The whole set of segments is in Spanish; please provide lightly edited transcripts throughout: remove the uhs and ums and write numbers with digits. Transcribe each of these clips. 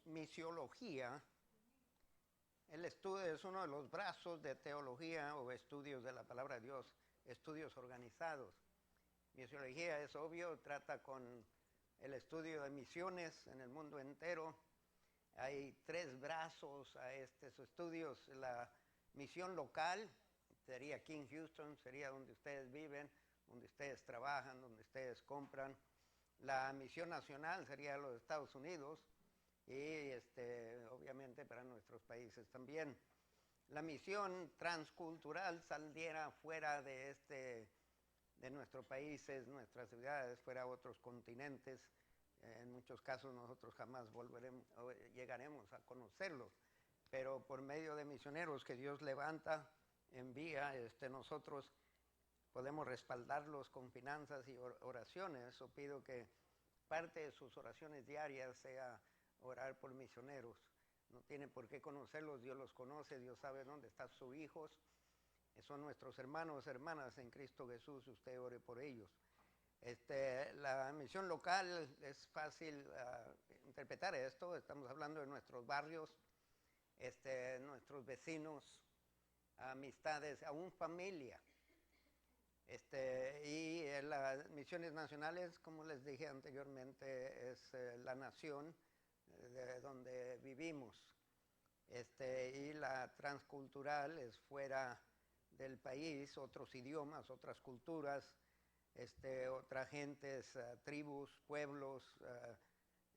Misiología, el estudio es uno de los brazos de teología o estudios de la palabra de Dios, estudios organizados. Misiología es obvio, trata con el estudio de misiones en el mundo entero. Hay tres brazos a estos estudios. La misión local sería aquí en Houston, sería donde ustedes viven, donde ustedes trabajan, donde ustedes compran. La misión nacional sería los Estados Unidos y obviamente para nuestros países también. La misión transcultural saliera fuera de nuestros países, nuestras ciudades, fuera a otros continentes. En muchos casos nosotros jamás llegaremos a conocerlos, pero por medio de misioneros que Dios levanta, envía, nosotros podemos respaldarlos con finanzas y oraciones. Yo pido que parte de sus oraciones diarias sea orar por misioneros. No tiene por qué conocerlos, Dios los conoce, Dios sabe dónde están sus hijos. Son nuestros hermanos, hermanas en Cristo Jesús, usted ore por ellos. La misión local es fácil interpretar esto, estamos hablando de nuestros barrios, nuestros vecinos, amistades, aún familia. Y las misiones nacionales, como les dije anteriormente, es la nación de donde vivimos. Y la transcultural es fuera del país, otros idiomas, otras culturas, otras gentes, tribus, pueblos,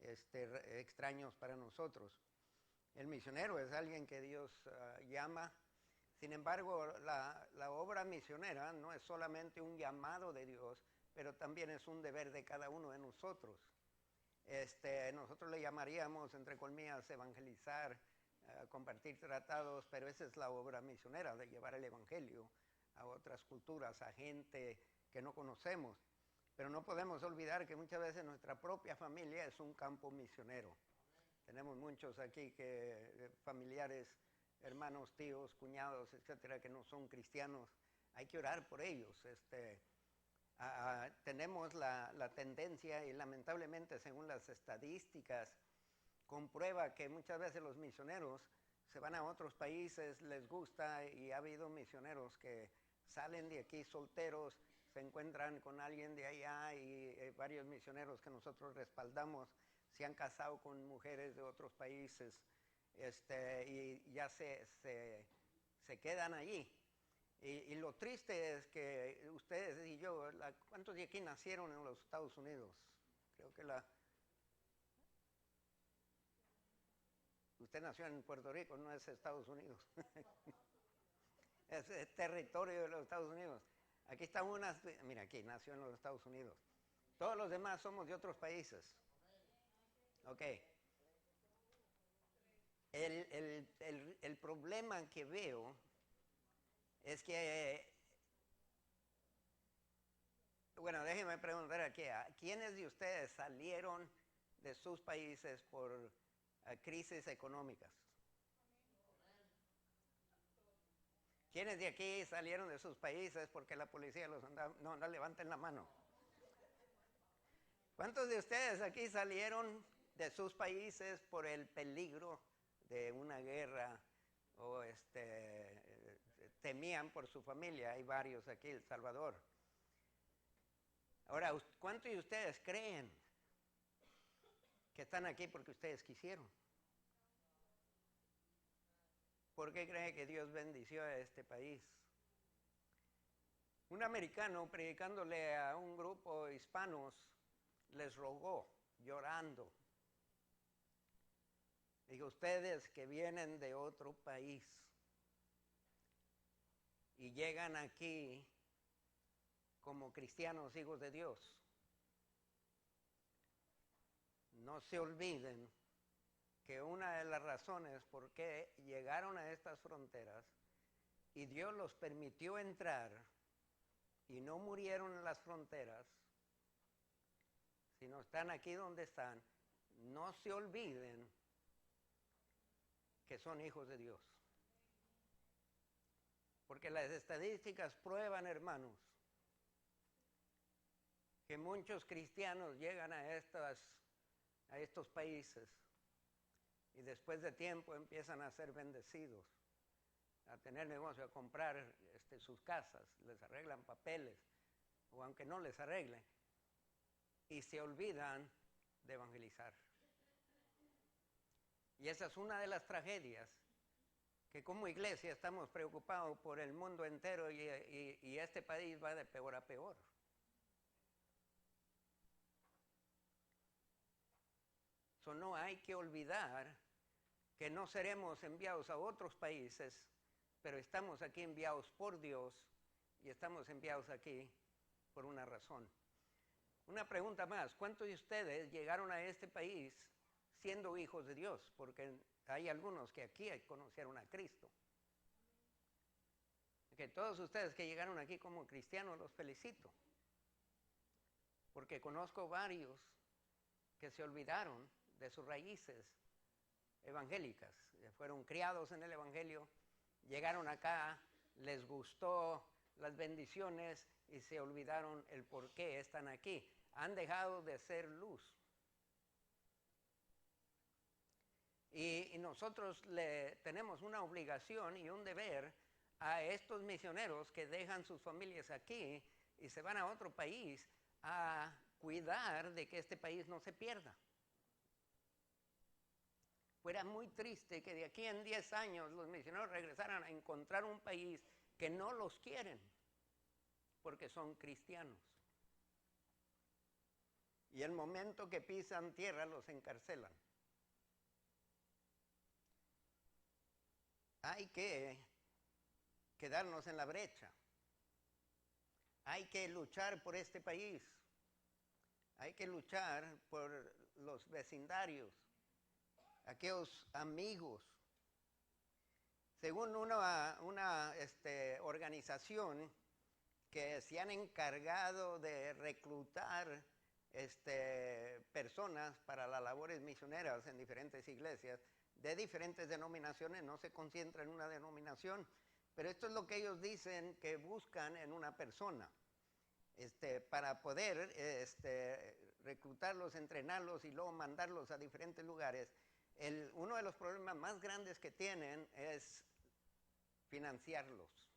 extraños para nosotros. El misionero es alguien que Dios llama. Sin embargo, la obra misionera no es solamente un llamado de Dios, pero también es un deber de cada uno de nosotros. Nosotros le llamaríamos, entre comillas, evangelizar, compartir tratados, pero esa es la obra misionera, de llevar el evangelio a otras culturas, a gente que no conocemos. Pero no podemos olvidar que muchas veces nuestra propia familia es un campo misionero. Tenemos muchos aquí familiares, hermanos, tíos, cuñados, etcétera, que no son cristianos. Hay que orar por ellos. Tenemos la tendencia, y lamentablemente según las estadísticas, comprueba que muchas veces los misioneros se van a otros países, les gusta, y ha habido misioneros que salen de aquí solteros, se encuentran con alguien de allá, y varios misioneros que nosotros respaldamos se han casado con mujeres de otros países, y ya se quedan allí. Y lo triste es que ustedes y yo, ¿cuántos de aquí nacieron en los Estados Unidos? Creo que usted nació en Puerto Rico, no es Estados Unidos. es territorio de los Estados Unidos. Aquí están mira, aquí nació en los Estados Unidos. Todos los demás somos de otros países. Ok. El problema que veo es que, bueno, déjenme preguntar aquí, ¿quiénes de ustedes salieron de sus países por crisis económicas? ¿Quiénes de aquí salieron de sus países porque la policía los andaba? No levanten la mano. ¿Cuántos de ustedes aquí salieron de sus países por el peligro de una guerra o temían por su familia? Hay varios aquí, El Salvador. Ahora, ¿cuántos de ustedes creen que están aquí porque ustedes quisieron? ¿Por qué creen que Dios bendició a este país? Un americano predicándole a un grupo de hispanos les rogó, llorando. Dijo, ustedes que vienen de otro país y llegan aquí como cristianos, hijos de Dios, no se olviden que una de las razones por qué llegaron a estas fronteras y Dios los permitió entrar y no murieron en las fronteras, sino están aquí donde están, no se olviden que son hijos de Dios. Porque las estadísticas prueban, hermanos, que muchos cristianos llegan a estos países y después de tiempo empiezan a ser bendecidos, a tener negocio, a comprar sus casas, les arreglan papeles, o aunque no les arreglen, y se olvidan de evangelizar. Y esa es una de las tragedias, que como iglesia estamos preocupados por el mundo entero y este país va de peor a peor. So, no hay que olvidar que no seremos enviados a otros países, pero estamos aquí enviados por Dios y estamos enviados aquí por una razón. Una pregunta más, ¿cuántos de ustedes llegaron a este país siendo hijos de Dios? Porque hay algunos que aquí conocieron a Cristo. Que todos ustedes que llegaron aquí como cristianos los felicito, porque conozco varios que se olvidaron de sus raíces evangélicas, fueron criados en el evangelio, llegaron acá, les gustó las bendiciones y se olvidaron el por qué están aquí. Han dejado de ser luz. Y nosotros tenemos una obligación y un deber a estos misioneros que dejan sus familias aquí y se van a otro país a cuidar de que este país no se pierda. Fuera muy triste que de aquí en 10 años los misioneros regresaran a encontrar un país que no los quieren porque son cristianos. Y el momento que pisan tierra los encarcelan. Hay que quedarnos en la brecha. Hay que luchar por este país. Hay que luchar por los vecindarios, aquellos amigos. Según una organización que se han encargado de reclutar personas para las labores misioneras en diferentes iglesias, de diferentes denominaciones, no se concentra en una denominación, pero esto es lo que ellos dicen que buscan en una persona, para poder reclutarlos, entrenarlos y luego mandarlos a diferentes lugares. Uno de los problemas más grandes que tienen es financiarlos.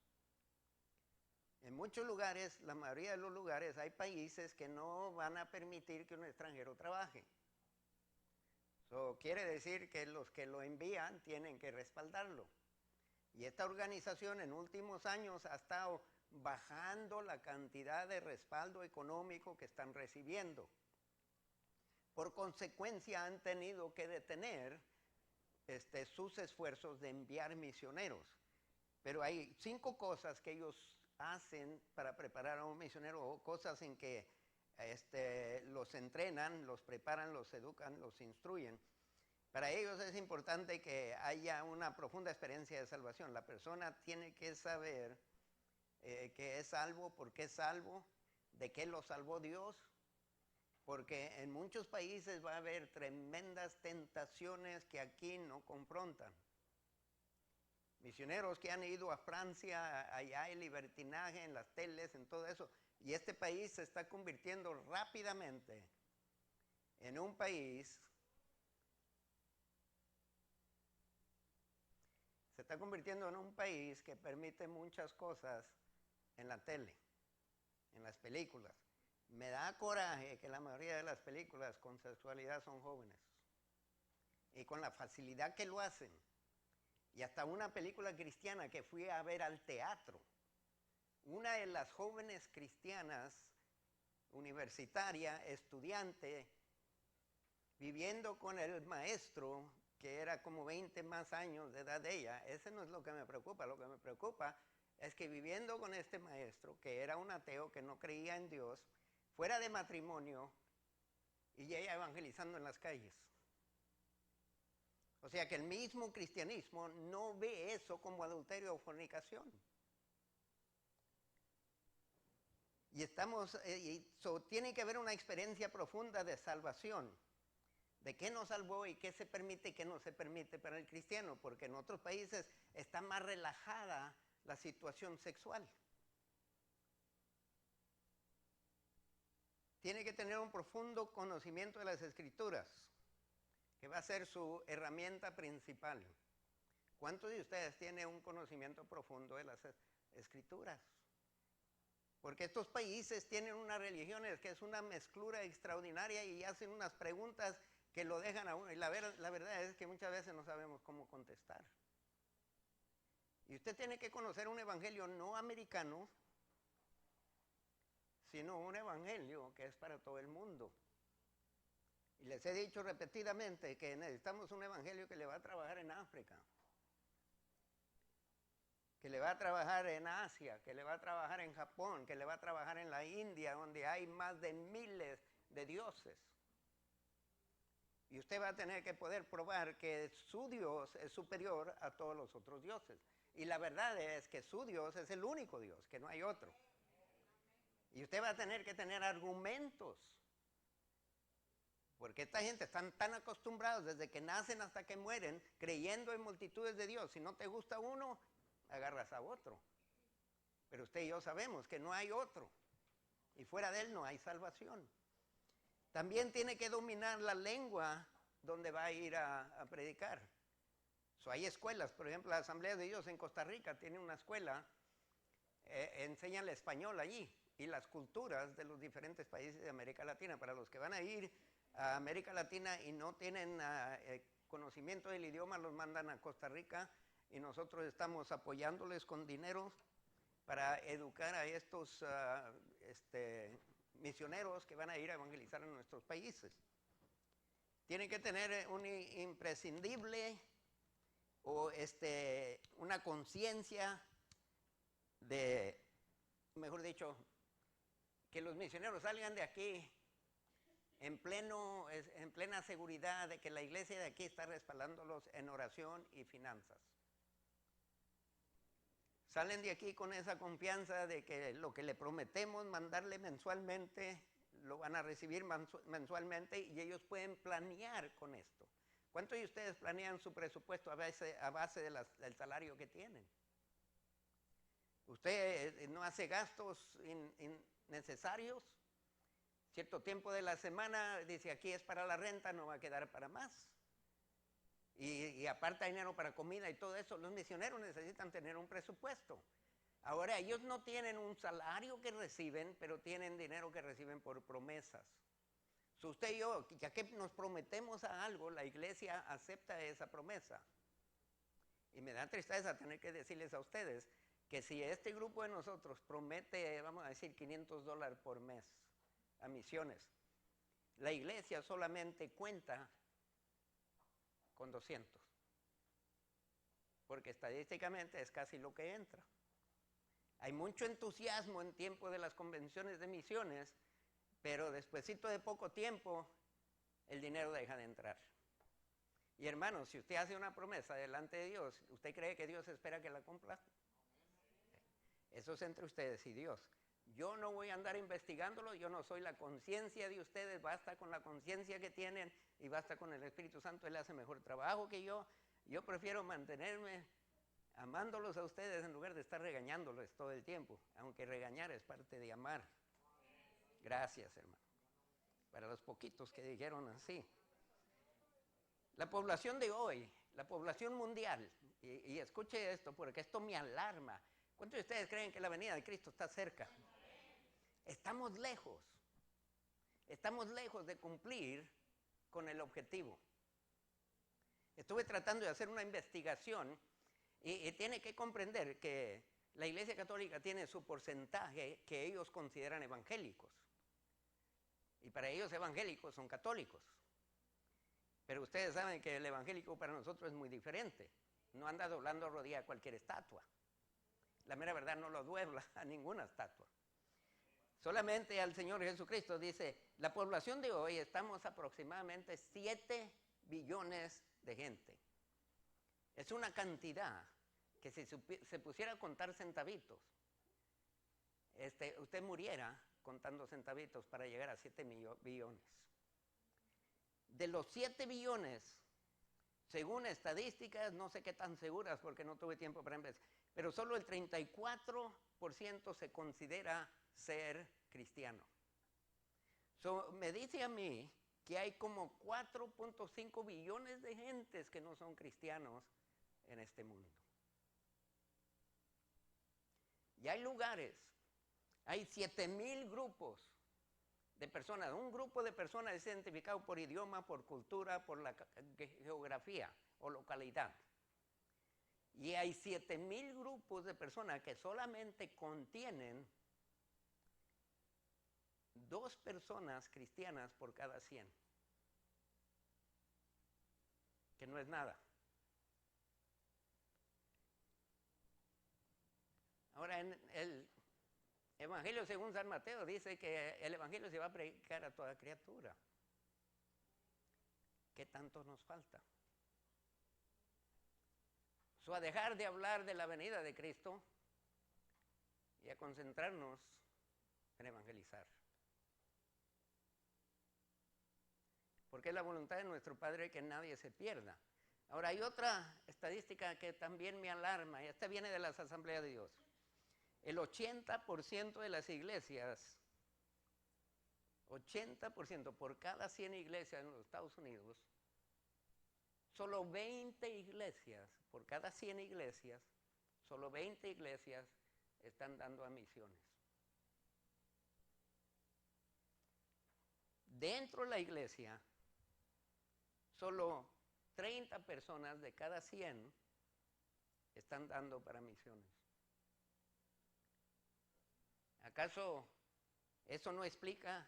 En muchos lugares, la mayoría de los lugares, hay países que no van a permitir que un extranjero trabaje. Eso quiere decir que los que lo envían tienen que respaldarlo. Y esta organización en últimos años ha estado bajando la cantidad de respaldo económico que están recibiendo. Por consecuencia han tenido que detener sus esfuerzos de enviar misioneros. Pero hay 5 cosas que ellos hacen para preparar a un misionero, o cosas en que los entrenan, los preparan, los educan, los instruyen. Para ellos es importante que haya una profunda experiencia de salvación. La persona tiene que saber que es salvo, por qué es salvo, de qué lo salvó Dios, porque en muchos países va a haber tremendas tentaciones que aquí no confrontan. Misioneros que han ido a Francia, allá hay libertinaje en las teles, en todo eso, y este país se está convirtiendo rápidamente en un país, que permite muchas cosas en la tele, en las películas. Me da coraje que la mayoría de las películas con sexualidad son jóvenes, y con la facilidad que lo hacen. Y hasta una película cristiana que fui a ver al teatro, una de las jóvenes cristianas, universitaria, estudiante, viviendo con el maestro, que era como 20 más años de edad de ella. Ese no es lo que me preocupa. Lo que me preocupa es que viviendo con este maestro, que era un ateo, que no creía en Dios, fuera de matrimonio, y ella evangelizando en las calles. O sea que el mismo cristianismo no ve eso como adulterio o fornicación. Y tiene que haber una experiencia profunda de salvación, de qué nos salvó y qué se permite y qué no se permite para el cristiano, porque en otros países está más relajada la situación sexual. Tiene que tener un profundo conocimiento de las Escrituras, que va a ser su herramienta principal. ¿Cuántos de ustedes tienen un conocimiento profundo de las Escrituras? Porque estos países tienen unas religiones que es una mezclura extraordinaria y hacen unas preguntas que lo dejan a uno. Y la verdad es que muchas veces no sabemos cómo contestar. Y usted tiene que conocer un evangelio no americano, sino un evangelio que es para todo el mundo. Y les he dicho repetidamente que necesitamos un evangelio que le va a trabajar en África, que le va a trabajar en Asia, que le va a trabajar en Japón, que le va a trabajar en la India, donde hay más de miles de dioses. Y usted va a tener que poder probar que su Dios es superior a todos los otros dioses. Y la verdad es que su Dios es el único Dios, que no hay otro. Y usted va a tener que tener argumentos. Porque esta gente están tan acostumbrados desde que nacen hasta que mueren, creyendo en multitudes de Dios. Si no te gusta uno, agarras a otro. Pero usted y yo sabemos que no hay otro. Y fuera de él no hay salvación. También tiene que dominar la lengua donde va a ir a predicar. Hay escuelas, por ejemplo, la Asamblea de Dios en Costa Rica tiene una escuela, enseña el español allí y las culturas de los diferentes países de América Latina. Para los que van a ir a América Latina y no tienen conocimiento del idioma, los mandan a Costa Rica y nosotros estamos apoyándoles con dinero para educar a estos misioneros que van a ir a evangelizar en nuestros países. Tienen que tener un imprescindible o una conciencia de, mejor dicho, que los misioneros salgan de aquí en plena seguridad de que la iglesia de aquí está respaldándolos en oración y finanzas. Salen de aquí con esa confianza de que lo que le prometemos mandarle mensualmente, lo van a recibir mensualmente y ellos pueden planear con esto. ¿Cuántos de ustedes planean su presupuesto a base del salario que tienen? Usted no hace gastos innecesarios. Cierto tiempo de la semana dice aquí es para la renta, no va a quedar para más. Y aparta dinero para comida y todo eso. Los misioneros necesitan tener un presupuesto. Ahora, ellos no tienen un salario que reciben, pero tienen dinero que reciben por promesas. Usted y yo, ya que nos prometemos a algo, la iglesia acepta esa promesa. Y me da tristeza tener que decirles a ustedes que si este grupo de nosotros promete, vamos a decir, $500 por mes a misiones, la iglesia solamente cuenta con 200. Porque estadísticamente es casi lo que entra. Hay mucho entusiasmo en tiempo de las convenciones de misiones, pero despuesito de poco tiempo el dinero deja de entrar. Y hermanos, si usted hace una promesa delante de Dios, ¿usted cree que Dios espera que la cumpla? Eso es entre ustedes y Dios. Yo no voy a andar investigándolo, yo no soy la conciencia de ustedes, basta con la conciencia que tienen y basta con el Espíritu Santo, Él hace mejor trabajo que yo. Yo prefiero mantenerme amándolos a ustedes en lugar de estar regañándolos todo el tiempo, aunque regañar es parte de amar. Gracias, hermano. Para los poquitos que dijeron así. La población de hoy, la población mundial, y escuche esto porque esto me alarma. ¿Cuántos de ustedes creen que la venida de Cristo está cerca? Estamos lejos de cumplir con el objetivo. Estuve tratando de hacer una investigación y tiene que comprender que la Iglesia Católica tiene su porcentaje que ellos consideran evangélicos. Y para ellos evangélicos son católicos. Pero ustedes saben que el evangélico para nosotros es muy diferente. No anda doblando rodilla a cualquier estatua. La mera verdad no lo duebla a ninguna estatua. Solamente al Señor Jesucristo. Dice, la población de hoy estamos aproximadamente 7 billones de gente. Es una cantidad que si se pusiera a contar centavitos, usted muriera contando centavitos para llegar a 7 billones. De los 7 billones, según estadísticas, no sé qué tan seguras porque no tuve tiempo para empezar, pero solo el 34% se considera ser cristiano. Me dice a mí que hay como 4.5 billones de gentes que no son cristianos en este mundo. Y hay lugares, hay 7,000 grupos de personas. Un grupo de personas es identificado por idioma, por cultura, por la geografía o localidad. Y hay 7,000 grupos de personas que solamente contienen 2 personas cristianas por cada 100. Que no es nada. Ahora, en el Evangelio según San Mateo dice que el Evangelio se va a predicar a toda criatura. ¿Qué tanto nos falta? A dejar de hablar de la venida de Cristo y a concentrarnos en evangelizar. Porque es la voluntad de nuestro Padre que nadie se pierda. Ahora, hay otra estadística que también me alarma, y esta viene de las Asambleas de Dios. El 80% de las iglesias, 80% por cada 100 iglesias en los Estados Unidos, solo 20 iglesias, por cada 100 iglesias, solo 20 iglesias están dando a misiones. Dentro de la iglesia, solo 30 personas de cada 100 están dando para misiones. ¿Acaso eso no explica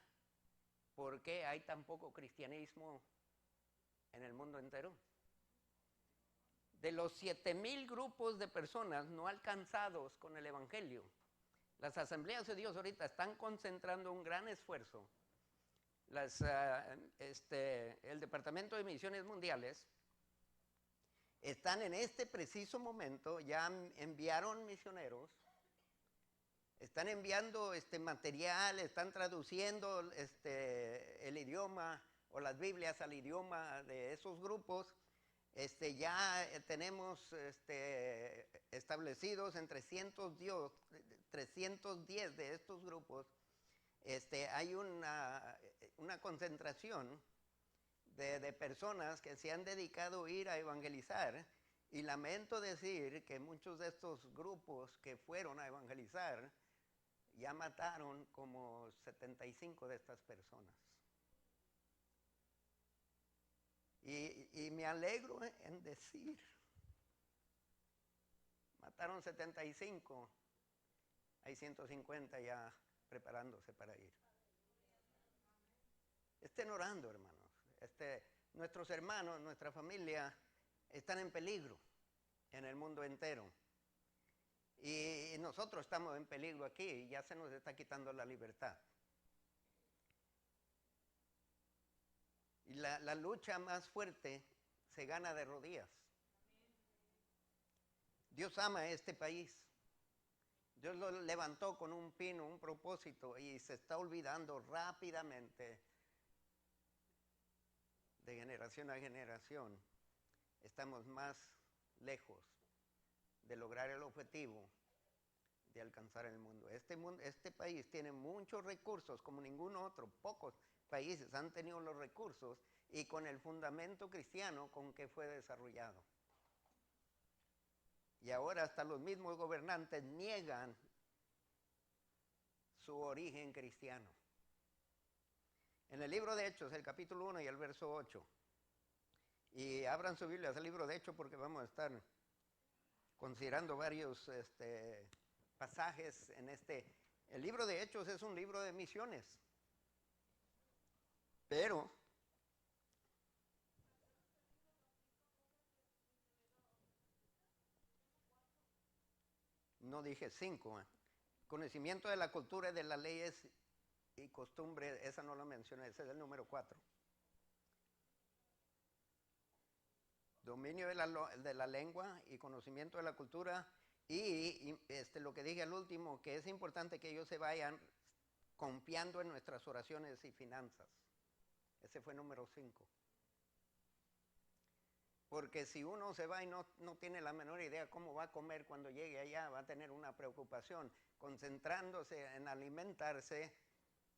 por qué hay tan poco cristianismo en el mundo entero? De los 7,000 grupos de personas no alcanzados con el Evangelio, las Asambleas de Dios ahorita están concentrando un gran esfuerzo. El Departamento de Misiones Mundiales están en este preciso momento, ya enviaron misioneros, están enviando material, están traduciendo el idioma o las Biblias al idioma de esos grupos. Ya tenemos establecidos en 310 de estos grupos. Hay una concentración de personas que se han dedicado a ir a evangelizar, y lamento decir que muchos de estos grupos que fueron a evangelizar ya mataron como 75 de estas personas. Y me alegro en decir, mataron 75, hay 150 ya preparándose para ir. Estén orando, hermanos. Nuestros hermanos, nuestra familia están en peligro en el mundo entero. Y nosotros estamos en peligro aquí y ya se nos está quitando la libertad. Y la lucha más fuerte se gana de rodillas. Dios ama a este país. Dios lo levantó con un pino, un propósito, y se está olvidando rápidamente. De generación a generación estamos más lejos de lograr el objetivo de alcanzar el mundo. Este país tiene muchos recursos como ningún otro. Pocos países han tenido los recursos y con el fundamento cristiano con que fue desarrollado. Y ahora hasta los mismos gobernantes niegan su origen cristiano. En el libro de Hechos, el capítulo 1 y el verso 8, y abran su Biblia al libro de Hechos porque vamos a estar considerando varios pasajes en El libro de Hechos es un libro de misiones, pero no dije 5. Conocimiento de la cultura y de las leyes y costumbres, esa no la mencioné, ese es el número 4. Dominio de la lengua y conocimiento de la cultura, y lo que dije al último, que es importante que ellos se vayan confiando en nuestras oraciones y finanzas. Ese fue número 5. Porque si uno se va y no tiene la menor idea cómo va a comer cuando llegue allá, va a tener una preocupación, concentrándose en alimentarse,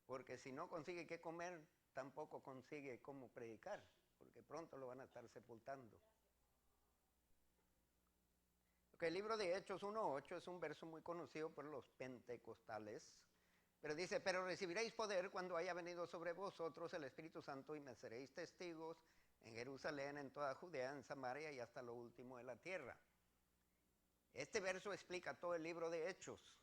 porque si no consigue qué comer, tampoco consigue cómo predicar, porque pronto lo van a estar sepultando. Okay, el libro de Hechos 1:8 es un verso muy conocido por los pentecostales, pero dice, pero recibiréis poder cuando haya venido sobre vosotros el Espíritu Santo y me seréis testigos en Jerusalén, en toda Judea, en Samaria y hasta lo último de la tierra. Este verso explica todo el libro de Hechos.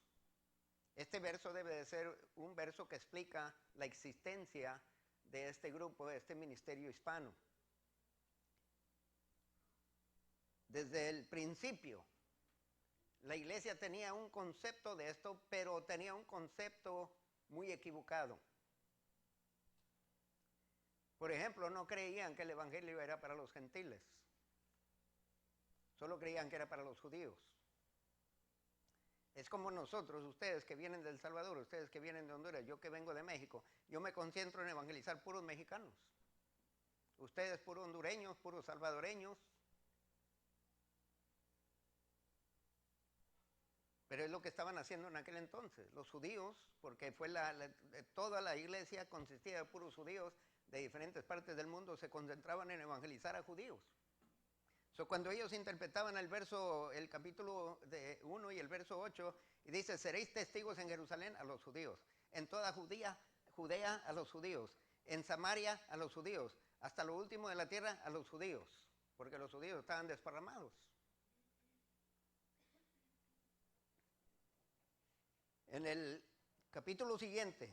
Este verso debe de ser un verso que explica la existencia de este grupo, de este ministerio hispano. Desde el principio, la iglesia tenía un concepto de esto, pero tenía un concepto muy equivocado. Por ejemplo, no creían que el evangelio era para los gentiles. Solo creían que era para los judíos. Es como nosotros, ustedes que vienen de El Salvador, ustedes que vienen de Honduras, yo que vengo de México, yo me concentro en evangelizar puros mexicanos. Ustedes puros hondureños, puros salvadoreños. Pero es lo que estaban haciendo en aquel entonces. Los judíos, porque fue toda la iglesia consistía de puros judíos de diferentes partes del mundo, se concentraban en evangelizar a judíos. Cuando ellos interpretaban el capítulo 1 y el verso 8, y dice, seréis testigos en Jerusalén a los judíos, en toda Judea a los judíos, en Samaria a los judíos, hasta lo último de la tierra a los judíos, porque los judíos estaban desparramados. En el capítulo siguiente,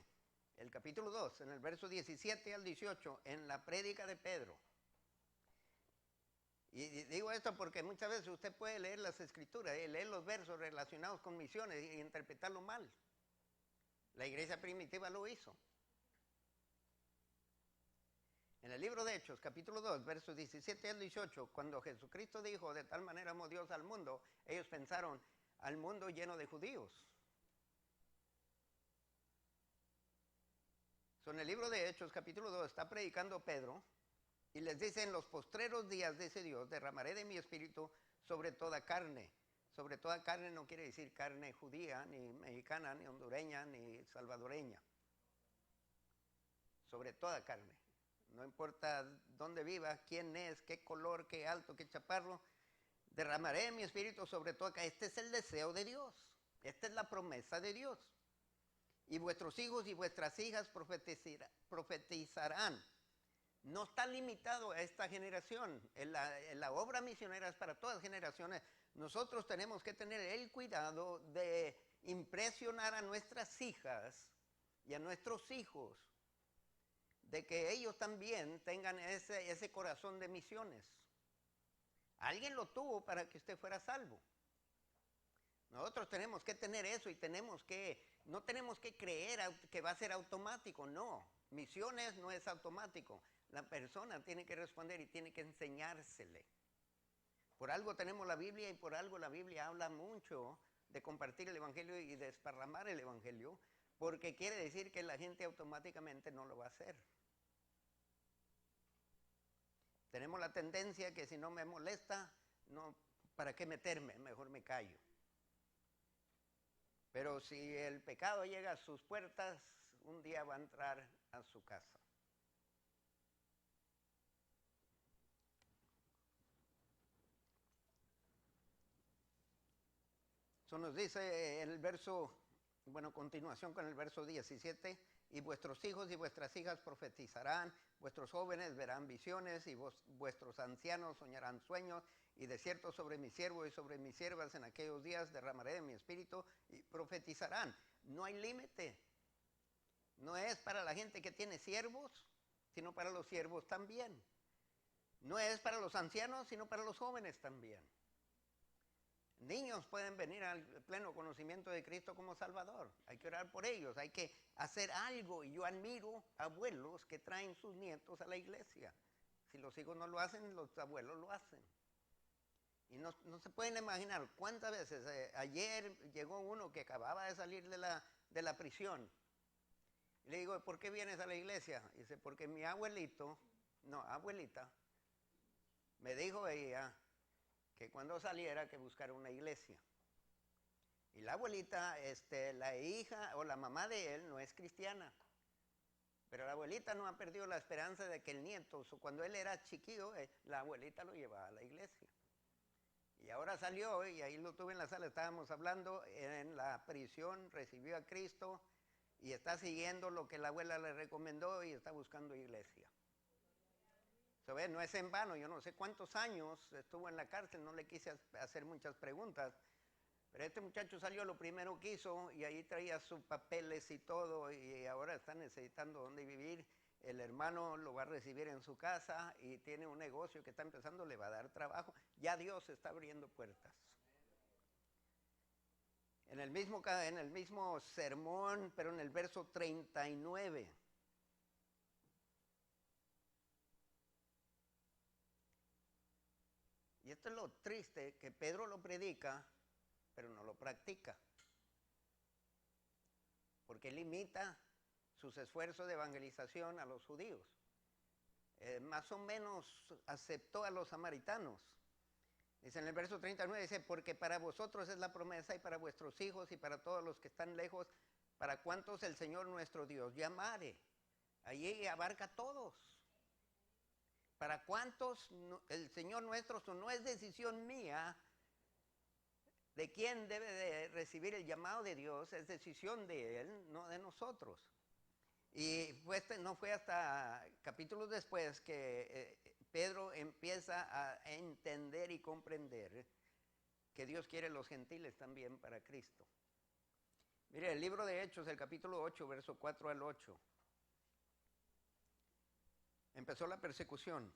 el capítulo 2, en el verso 17 al 18, en la prédica de Pedro. Y digo esto porque muchas veces usted puede leer las escrituras, leer los versos relacionados con misiones e interpretarlo mal. La iglesia primitiva lo hizo. En el libro de Hechos, capítulo 2, versos 17 al 18, cuando Jesucristo dijo, de tal manera amó Dios al mundo, ellos pensaron, al mundo lleno de judíos. En el libro de Hechos, capítulo 2, está predicando Pedro, y les dice, en los postreros días, dice Dios, derramaré de mi espíritu sobre toda carne. Sobre toda carne no quiere decir carne judía, ni mexicana, ni hondureña, ni salvadoreña. Sobre toda carne. No importa dónde viva, quién es, qué color, qué alto, qué chaparro. Derramaré mi espíritu sobre toda carne. Este es el deseo de Dios. Esta es la promesa de Dios. Y vuestros hijos y vuestras hijas profetizarán. No está limitado a esta generación. En la obra misionera es para todas generaciones. Nosotros tenemos que tener el cuidado de impresionar a nuestras hijas y a nuestros hijos de que ellos también tengan ese corazón de misiones. Alguien lo tuvo para que usted fuera salvo. Nosotros tenemos que tener eso y no tenemos que creer que va a ser automático, no. Misiones no es automático. La persona tiene que responder y tiene que enseñársele. Por algo tenemos la Biblia y por algo la Biblia habla mucho de compartir el Evangelio y desparramar el Evangelio, porque quiere decir que la gente automáticamente no lo va a hacer. Tenemos la tendencia que si no me molesta, no, ¿para qué meterme? Mejor me callo. Pero si el pecado llega a sus puertas, un día va a entrar a su casa. Eso nos dice el verso, continuación con el verso 17, y vuestros hijos y vuestras hijas profetizarán, vuestros jóvenes verán visiones y vuestros ancianos soñarán sueños, y de cierto sobre mis siervos y sobre mis siervas en aquellos días derramaré de mi espíritu y profetizarán. No hay límite. No es para la gente que tiene siervos, sino para los siervos también. No es para los ancianos, sino para los jóvenes también. Niños pueden venir al pleno conocimiento de Cristo como Salvador. Hay que orar por ellos, hay que hacer algo. Y yo admiro abuelos que traen sus nietos a la iglesia. Si los hijos no lo hacen, los abuelos lo hacen. Y no se pueden imaginar cuántas veces. Ayer llegó uno que acababa de salir de la prisión. Y le digo, ¿por qué vienes a la iglesia? Y dice, porque mi abuelita, me dijo ella que cuando saliera que buscara una iglesia. Y la abuelita, la hija o la mamá de él no es cristiana, Pero la abuelita no ha perdido la esperanza de que el nieto, cuando él era chiquillo, la abuelita lo llevaba a la iglesia. Y ahora salió, y ahí lo tuve en la sala, estábamos hablando, en la prisión, recibió a Cristo y está siguiendo lo que la abuela le recomendó y está buscando iglesia. ¿Sabes? No es en vano, yo no sé cuántos años estuvo en la cárcel, no le quise hacer muchas preguntas, pero este muchacho salió lo primero que hizo y ahí traía sus papeles y todo y ahora está necesitando dónde vivir. El hermano lo va a recibir en su casa y tiene un negocio que está empezando, le va a dar trabajo. Ya Dios está abriendo puertas. En el mismo sermón, pero en el verso 39. Y esto es lo triste, que Pedro lo predica, pero no lo practica. Porque limita sus esfuerzos de evangelización a los judíos. Más o menos aceptó a los samaritanos. Dice en el verso 39, dice, porque para vosotros es la promesa y para vuestros hijos y para todos los que están lejos, para cuantos el Señor nuestro Dios llamare. Allí abarca a todos. Para cuantos el Señor nuestro, no es decisión mía de quién debe de recibir el llamado de Dios, es decisión de Él, no de nosotros. Y no fue hasta capítulos después que Pedro empieza a entender y comprender que Dios quiere los gentiles también para Cristo. Mire, el libro de Hechos, el capítulo 8, verso 4 al 8. Empezó la persecución.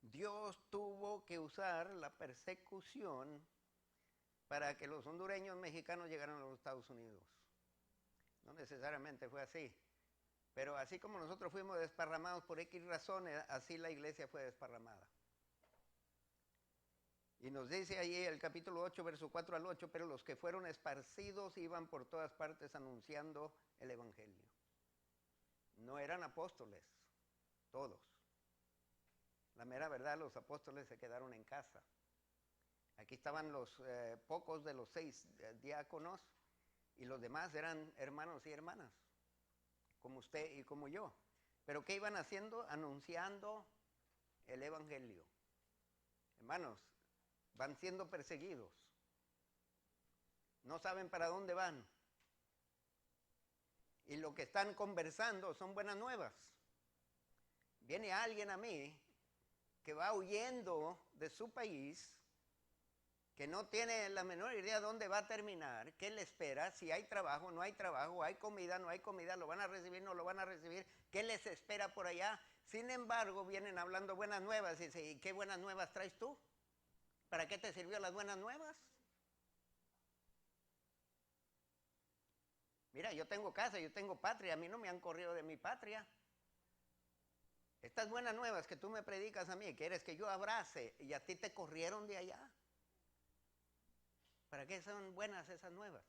Dios tuvo que usar la persecución para que los hondureños mexicanos llegaran a los Estados Unidos. No necesariamente fue así. Pero así como nosotros fuimos desparramados por X razones, así la iglesia fue desparramada. Y nos dice allí el capítulo 8, verso 4 al 8, pero los que fueron esparcidos iban por todas partes anunciando el evangelio. No eran apóstoles, todos. La mera verdad, los apóstoles se quedaron en casa. Aquí estaban los pocos de los 6 diáconos y los demás eran hermanos y hermanas, como usted y como yo. Pero ¿qué iban haciendo? Anunciando el evangelio. Hermanos, van siendo perseguidos. No saben para dónde van. Y lo que están conversando son buenas nuevas. Viene alguien a mí que va huyendo de su país, que no tiene la menor idea de dónde va a terminar, qué le espera, si hay trabajo, no hay trabajo, hay comida, no hay comida, lo van a recibir, no lo van a recibir, qué les espera por allá. Sin embargo, vienen hablando buenas nuevas y dicen, ¿y qué buenas nuevas traes tú? ¿Para qué te sirvió las buenas nuevas? Mira, yo tengo casa, yo tengo patria, a mí no me han corrido de mi patria. Estas buenas nuevas que tú me predicas a mí, quieres que yo abrace y a ti te corrieron de allá. ¿Para qué son buenas esas nuevas?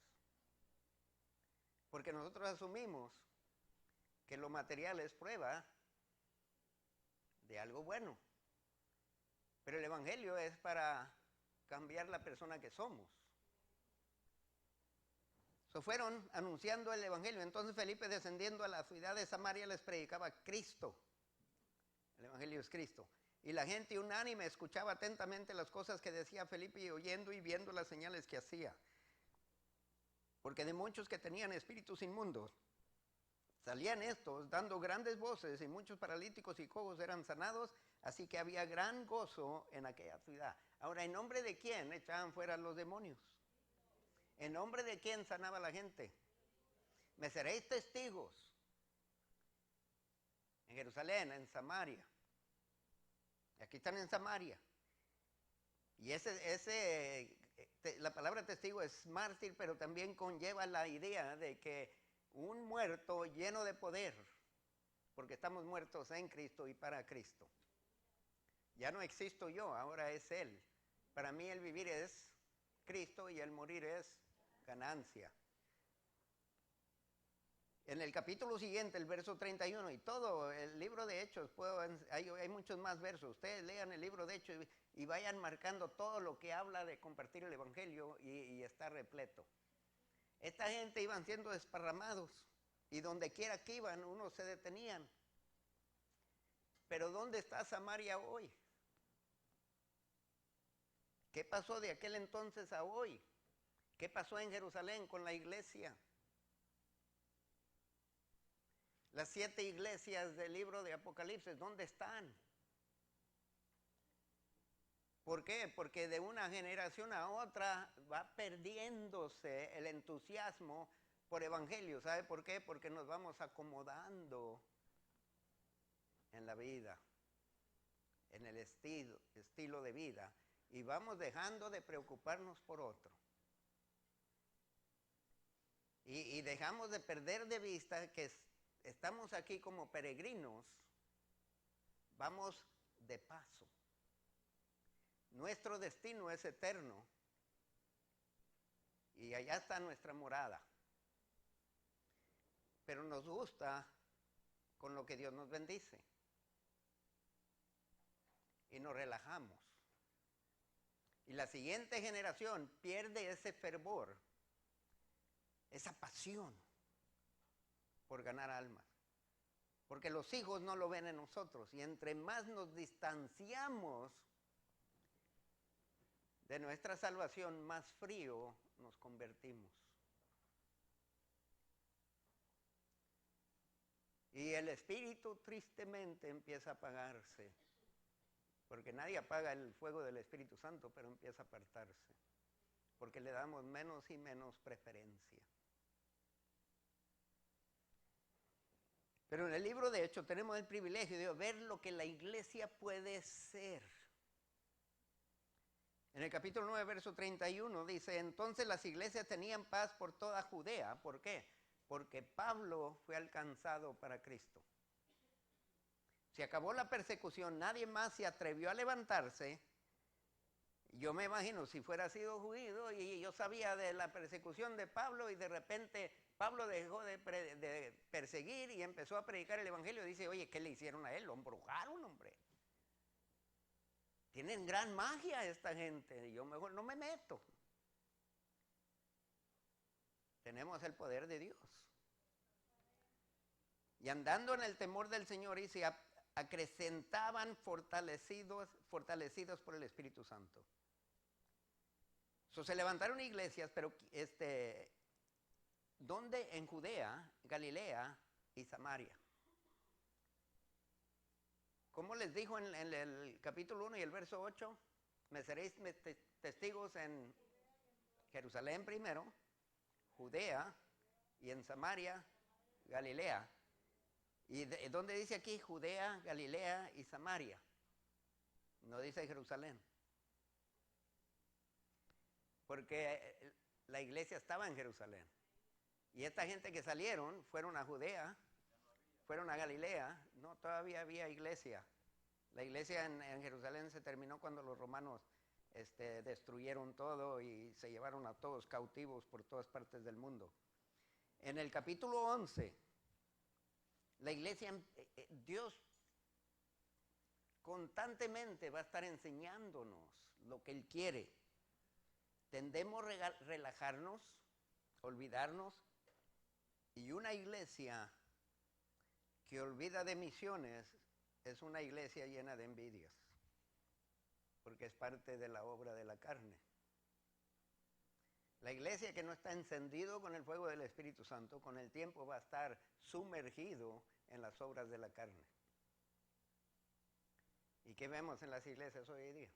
Porque nosotros asumimos que lo material es prueba de algo bueno. Pero el evangelio es para cambiar la persona que somos. Fueron anunciando el evangelio. Entonces Felipe, descendiendo a la ciudad de Samaria, les predicaba Cristo. El evangelio es Cristo. Y la gente unánime escuchaba atentamente las cosas que decía Felipe, y oyendo y viendo las señales que hacía. Porque de muchos que tenían espíritus inmundos, salían estos dando grandes voces, y muchos paralíticos y cojos eran sanados, así que había gran gozo en aquella ciudad. Ahora, ¿en nombre de quién echaban fuera los demonios? ¿En nombre de quién sanaba la gente? Me seréis testigos en Jerusalén, en Samaria. Y aquí están en Samaria. Y la palabra testigo es mártir, pero también conlleva la idea de que un muerto lleno de poder, porque estamos muertos en Cristo y para Cristo. Ya no existo yo, ahora es Él. Para mí el vivir es Cristo y el morir es ganancia. En el capítulo siguiente, el verso 31, y todo el libro de Hechos, hay muchos más versos. Ustedes lean el libro de Hechos y vayan marcando todo lo que habla de compartir el evangelio y está repleto. Esta gente iban siendo desparramados. y donde quiera que iban, unos se detenían. Pero ¿dónde está Samaria hoy? ¿Qué pasó de aquel entonces a hoy? ¿Qué pasó en Jerusalén con la iglesia? Las 7 iglesias del libro de Apocalipsis, ¿dónde están? ¿Por qué? Porque de una generación a otra va perdiéndose el entusiasmo por evangelio. ¿Sabe por qué? Porque nos vamos acomodando en la vida, en el estilo de vida, y vamos dejando de preocuparnos por otro. Y dejamos de perder de vista que estamos aquí como peregrinos, vamos de paso. Nuestro destino es eterno y allá está nuestra morada. Pero nos gusta con lo que Dios nos bendice y nos relajamos. Y la siguiente generación pierde ese fervor, esa pasión por ganar almas. Porque los hijos no lo ven en nosotros. Y entre más nos distanciamos de nuestra salvación, más frío nos convertimos. Y el espíritu tristemente empieza a apagarse. Porque nadie apaga el fuego del Espíritu Santo, pero empieza a apartarse. Porque le damos menos y menos preferencia. Pero en el libro de Hechos tenemos el privilegio de ver lo que la iglesia puede ser. En el capítulo 9, verso 31 dice, entonces las iglesias tenían paz por toda Judea. ¿Por qué? Porque Pablo fue alcanzado para Cristo. Se acabó la persecución, nadie más se atrevió a levantarse. Yo me imagino si fuera sido judío y yo sabía de la persecución de Pablo y de repente Pablo dejó de perseguir y empezó a predicar el evangelio. Dice, oye, ¿qué le hicieron a él? Lo embrujaron, hombre. Tienen gran magia esta gente y yo mejor no me meto. Tenemos el poder de Dios. Y andando en el temor del Señor y se acrecentaban fortalecidos por el Espíritu Santo. Se levantaron iglesias, pero ¿dónde? En Judea, Galilea y Samaria. ¿Cómo les dijo en el capítulo 1 y el verso 8? Me seréis testigos en Jerusalén primero, Judea y en Samaria, Galilea. ¿Y dónde dice aquí? Judea, Galilea y Samaria. No dice Jerusalén. Porque la iglesia estaba en Jerusalén. Y esta gente que salieron fueron a Judea, fueron a Galilea. No, todavía había iglesia. La iglesia en Jerusalén se terminó cuando los romanos destruyeron todo y se llevaron a todos cautivos por todas partes del mundo. En el capítulo 11, la iglesia, Dios constantemente va a estar enseñándonos lo que Él quiere. Tendemos a relajarnos, olvidarnos, y una iglesia que olvida de misiones es una iglesia llena de envidias, porque es parte de la obra de la carne. La iglesia que no está encendido con el fuego del Espíritu Santo, con el tiempo va a estar sumergido en las obras de la carne. ¿Y qué vemos en las iglesias hoy en día?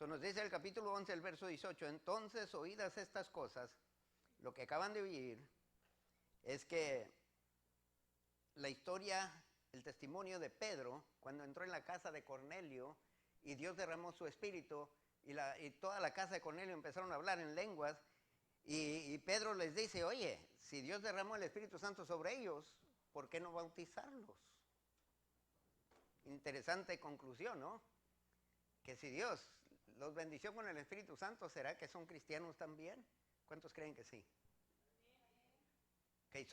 Nos dice el capítulo 11, el verso 18, entonces oídas estas cosas, lo que acaban de oír es que la historia, el testimonio de Pedro, cuando entró en la casa de Cornelio y Dios derramó su espíritu y toda la casa de Cornelio empezaron a hablar en lenguas y Pedro les dice, oye, si Dios derramó el Espíritu Santo sobre ellos, ¿por qué no bautizarlos? Interesante conclusión, ¿no? Que si Dios los bendició con el Espíritu Santo, ¿será que son cristianos también? ¿Cuántos creen que sí? Okay,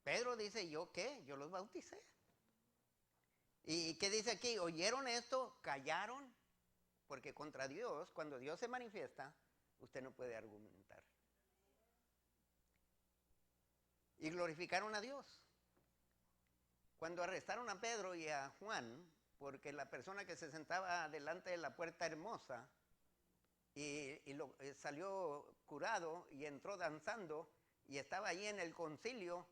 Pedro dice, ¿yo qué? Yo los bauticé. ¿Y qué dice aquí? ¿Oyeron esto? ¿Callaron? Porque contra Dios, cuando Dios se manifiesta, usted no puede argumentar. y glorificaron a Dios. Cuando arrestaron a Pedro y a Juan, porque la persona que se sentaba delante de la puerta hermosa salió curado y entró danzando y estaba allí en el concilio,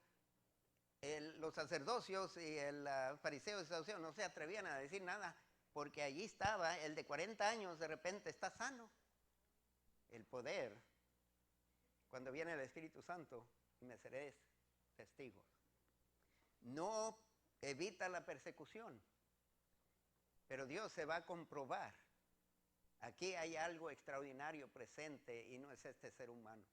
los sacerdocios y el fariseo y saduceo no se atrevían a decir nada, porque allí estaba el de 40 años, de repente está sano. El poder, cuando viene el Espíritu Santo, y me seréis testigos. No evita la persecución, pero Dios se va a comprobar. Aquí hay algo extraordinario presente y no es este ser humano.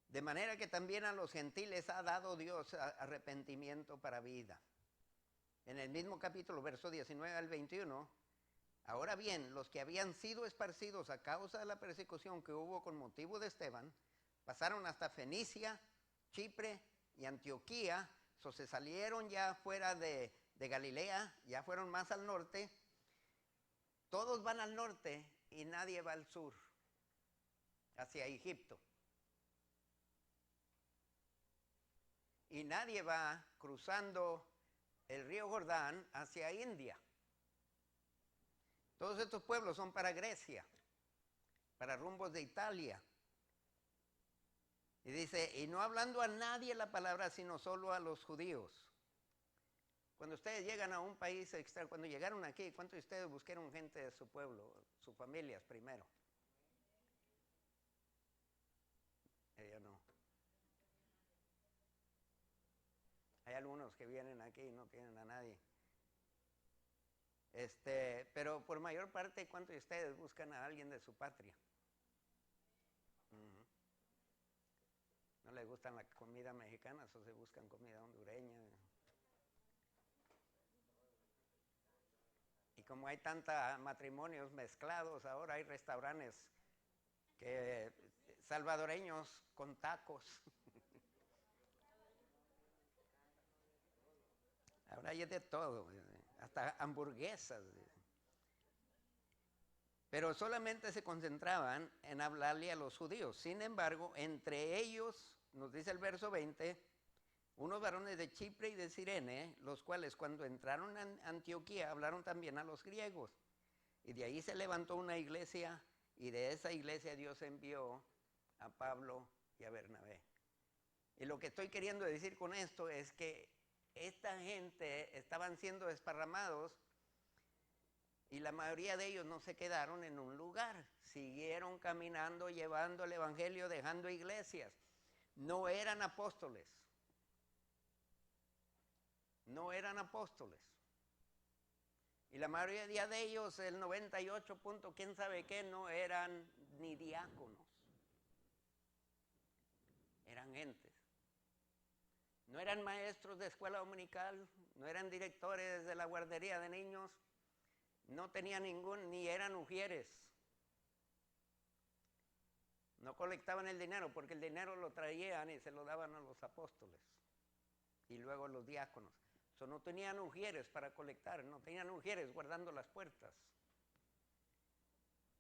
De manera que también a los gentiles ha dado Dios arrepentimiento para vida. En el mismo capítulo, verso 19 al 21, ahora bien, los que habían sido esparcidos a causa de la persecución que hubo con motivo de Esteban, pasaron hasta Fenicia, Chipre y Antioquía, se salieron ya fuera de Galilea, ya fueron más al norte. Todos van al norte y nadie va al sur, hacia Egipto. Y nadie va cruzando el río Jordán hacia India. Todos estos pueblos son para Grecia, para rumbos de Italia. Y dice, y no hablando a nadie la palabra, sino solo a los judíos. Cuando ustedes llegan a un país extra, cuando llegaron aquí, ¿cuántos de ustedes buscaron gente de su pueblo, sus familias primero? Yo no. Hay algunos que vienen aquí y no tienen a nadie. Pero por mayor parte, ¿cuántos de ustedes buscan a alguien de su patria? ¿No les gustan la comida mexicana o se buscan comida hondureña? Y como hay tantos matrimonios mezclados, ahora hay restaurantes salvadoreños con tacos. Ahora hay de todo, hasta hamburguesas. Pero solamente se concentraban en hablarle a los judíos. Sin embargo, entre ellos, nos dice el verso 20, unos varones de Chipre y de Cirene, los cuales cuando entraron en Antioquía hablaron también a los griegos. Y de ahí se levantó una iglesia y de esa iglesia Dios envió a Pablo y a Bernabé. Y lo que estoy queriendo decir con esto es que esta gente estaban siendo desparramados y la mayoría de ellos no se quedaron en un lugar, siguieron caminando, llevando el evangelio, dejando iglesias. No eran apóstoles. No eran apóstoles. Y la mayoría de ellos, el 98 punto, quién sabe qué, no eran ni diáconos. Eran gentes. No eran maestros de escuela dominical, no eran directores de la guardería de niños, no tenían ni eran ujieres. No colectaban el dinero porque el dinero lo traían y se lo daban a los apóstoles y luego a los diáconos. No tenían ujieres para colectar, no tenían ujieres guardando las puertas.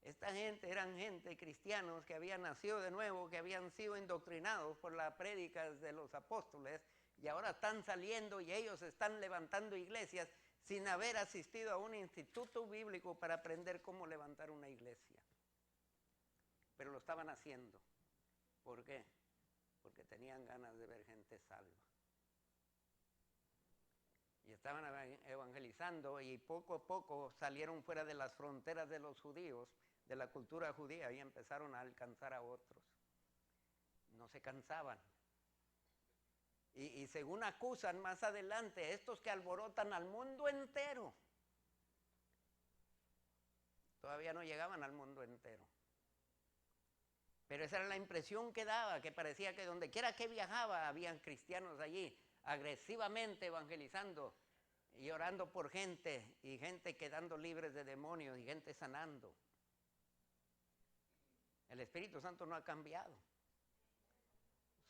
Esta gente eran gente, cristianos que habían nacido de nuevo, que habían sido indoctrinados por las prédicas de los apóstoles y ahora están saliendo y ellos están levantando iglesias sin haber asistido a un instituto bíblico para aprender cómo levantar una iglesia. Pero lo estaban haciendo. ¿Por qué? Porque tenían ganas de ver gente salva. Y estaban evangelizando y poco a poco salieron fuera de las fronteras de los judíos, de la cultura judía, y empezaron a alcanzar a otros. No se cansaban. Y según acusan más adelante, estos que alborotan al mundo entero, todavía no llegaban al mundo entero. Pero esa era la impresión que daba, que parecía que donde quiera que viajaba, habían cristianos allí, agresivamente evangelizando y orando por gente, y gente quedando libres de demonios, y gente sanando. El Espíritu Santo no ha cambiado.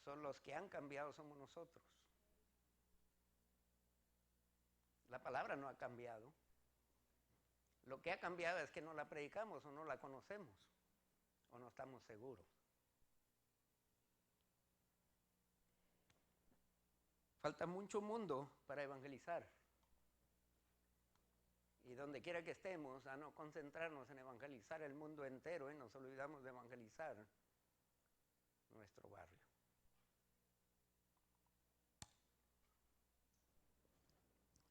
Son los que han cambiado, somos nosotros. La palabra no ha cambiado. Lo que ha cambiado es que no la predicamos o no la conocemos o no estamos seguros. Falta mucho mundo para evangelizar. Y donde quiera que estemos, a no concentrarnos en evangelizar el mundo entero y nos olvidamos de evangelizar nuestro barrio.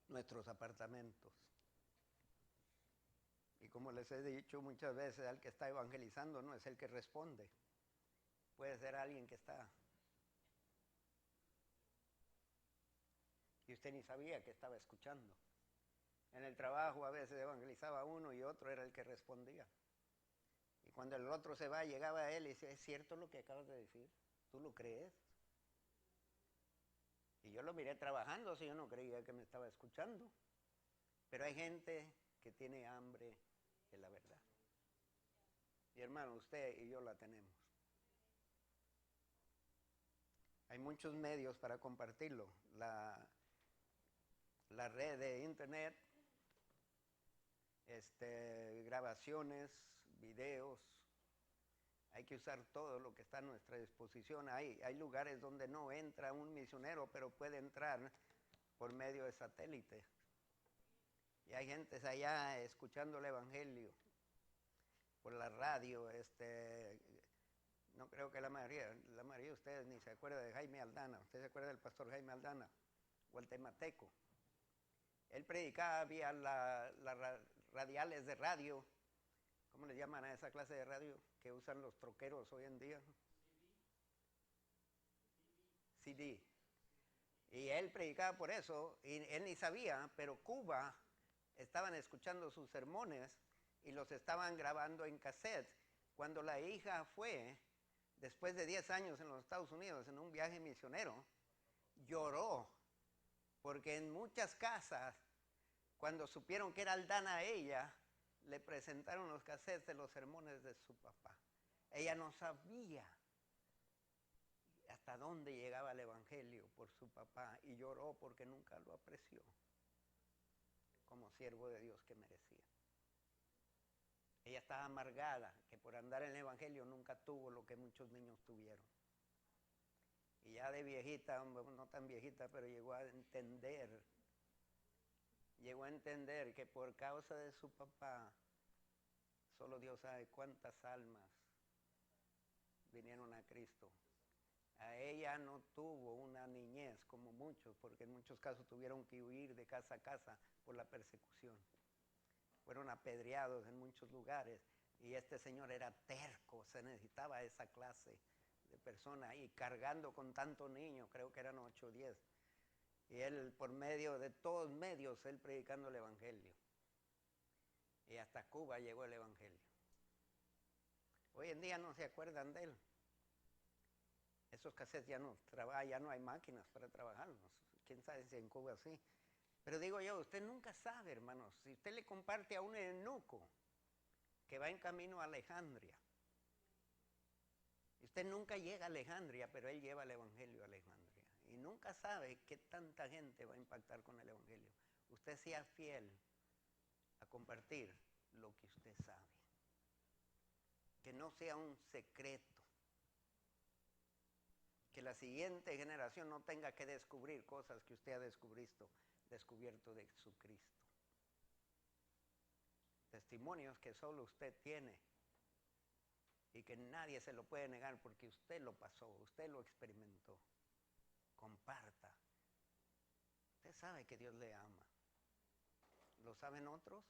Nuestros apartamentos. Y como les he dicho muchas veces, al que está evangelizando no es el que responde. Puede ser alguien que está. Y usted ni sabía que estaba escuchando. En el trabajo a veces evangelizaba uno y otro era el que respondía. Y cuando el otro se va, llegaba a él y decía, ¿es cierto lo que acabas de decir? ¿Tú lo crees? Y yo lo miré trabajando, si yo no creía que me estaba escuchando. Pero hay gente que tiene hambre de la verdad. Y hermano, usted y yo la tenemos. Hay muchos medios para compartirlo. La red de internet, grabaciones, videos. Hay que usar todo lo que está a nuestra disposición. Hay lugares donde no entra un misionero, pero puede entrar por medio de satélite. Y hay gente allá escuchando el evangelio por la radio. No creo que la mayoría de ustedes ni se acuerda de Jaime Aldana. ¿Usted se acuerda del pastor Jaime Aldana? Guatemalteco. Él predicaba vía las radiales de radio. ¿Cómo le llaman a esa clase de radio que usan los troqueros hoy en día? CD. Y él predicaba por eso, y él ni sabía, pero Cuba estaban escuchando sus sermones y los estaban grabando en cassette. Cuando la hija fue, después de 10 años en los Estados Unidos, en un viaje misionero, lloró, porque en muchas casas, cuando supieron que era Aldana ella, le presentaron los cassettes de los sermones de su papá. Ella no sabía hasta dónde llegaba el evangelio por su papá y lloró porque nunca lo apreció como siervo de Dios que merecía. Ella estaba amargada que por andar en el evangelio nunca tuvo lo que muchos niños tuvieron. Y ya de viejita, no tan viejita, pero llegó a entender que por causa de su papá, solo Dios sabe cuántas almas vinieron a Cristo. A ella no tuvo una niñez como muchos, porque en muchos casos tuvieron que huir de casa a casa por la persecución. Fueron apedreados en muchos lugares y este señor era terco, se necesitaba esa clase de persona y cargando con tantos niños, creo que eran 8 o 10. Y él por medio de todos medios, él predicando el evangelio. Y hasta Cuba llegó el evangelio. Hoy en día no se acuerdan de él. Esos cassettes ya no hay máquinas para trabajarlos. Quién sabe si en Cuba sí. Pero digo yo, usted nunca sabe, hermanos, si usted le comparte a un eunuco que va en camino a Alejandría. Usted nunca llega a Alejandría, pero él lleva el evangelio a Alejandría. Y nunca sabe qué tanta gente va a impactar con el evangelio. Usted sea fiel a compartir lo que usted sabe. Que no sea un secreto. Que la siguiente generación no tenga que descubrir cosas que usted ha descubierto de Jesucristo. Testimonios que solo usted tiene y que nadie se lo puede negar porque usted lo pasó, usted lo experimentó. Comparta. Usted sabe que Dios le ama. ¿Lo saben otros?